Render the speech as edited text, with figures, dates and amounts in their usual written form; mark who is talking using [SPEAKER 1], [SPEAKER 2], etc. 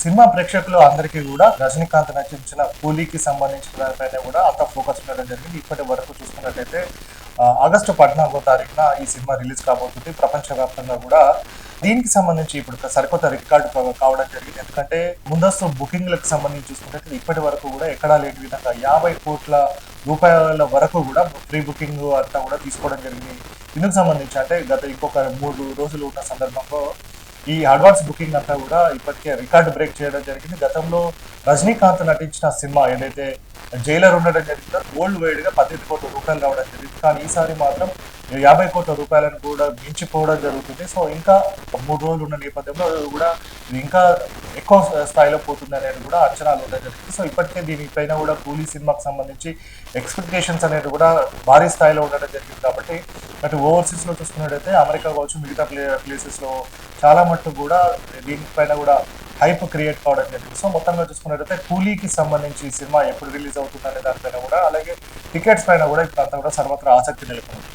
[SPEAKER 1] Cinema ప్రేక్షకులు అందరికీ కూడా రజనీకాంత్ నటించిన కూలీకి సంబంధించిన దానిపైన కూడా అంత ఫోకస్ ఉండడం జరిగింది. ఇప్పటి వరకు చూసుకున్నట్టయితే ఆగస్టు 14వ తారీఖున ఈ సినిమా రిలీజ్ కాబోతుంది. ప్రపంచవ్యాప్తంగా కూడా దీనికి సంబంధించి ఇప్పుడు సరికొత్త రికార్డు కావడం జరిగింది. ఎందుకంటే ముందస్తు బుకింగ్లకు సంబంధించి చూసుకున్నట్లయితే ఇప్పటి వరకు కూడా ఎక్కడా లేని విధంగా 50 కోట్ల రూపాయల వరకు కూడా ప్రీ బుకింగ్ అంతా కూడా తీసుకోవడం జరిగింది. ఇందుకు సంబంధించి అంటే గత ఇంకొక 3 రోజులు ఉన్న సందర్భంలో ఈ అడ్వాన్స్ బుకింగ్ అంతా కూడా ఇప్పటికే రికార్డు బ్రేక్ చేయడం జరిగింది. గతంలో రజనీకాంత్ నటించిన సినిమా ఏదైతే జైలర్ ఉండడం జరిగిందో వరల్డ్ వైడ్ గా 18 కోట్ల రూపాయలు రావడం జరిగింది. కానీ ఈసారి మాత్రం 50 కోట్ల రూపాయలను కూడా మించిపోవడం జరుగుతుంది. సో ఇంకా 3 రోజులు ఉన్న నేపథ్యంలో కూడా ఇది ఇంకా ఎక్కువ స్థాయిలో పోతుంది అనేది కూడా అంచనాలు ఉండడం జరిగింది. సో ఇప్పటికే దీనిపైన కూడా కూలీ సినిమాకి సంబంధించి ఎక్స్పెక్టేషన్స్ అనేది కూడా భారీ స్థాయిలో ఉండడం జరిగింది. కాబట్టి అటు ఓవర్సీస్ లో చూసుకున్నట్టయితే అమెరికా కావచ్చు, మిగతా ప్లేసెస్ లో చాలా మట్టుకు కూడా దీనిపైన కూడా హైప్ క్రియేట్ కావడం జరిగింది. సో మొత్తంగా చూసుకున్నట్టయితే కూలీకి సంబంధించి సినిమా ఎప్పుడు రిలీజ్ అవుతుంది అనే దానిపైన కూడా, అలాగే టికెట్స్ పైన కూడా ఇప్పుడు అంతా కూడా సర్వత్రా ఆసక్తి నెలకొంది.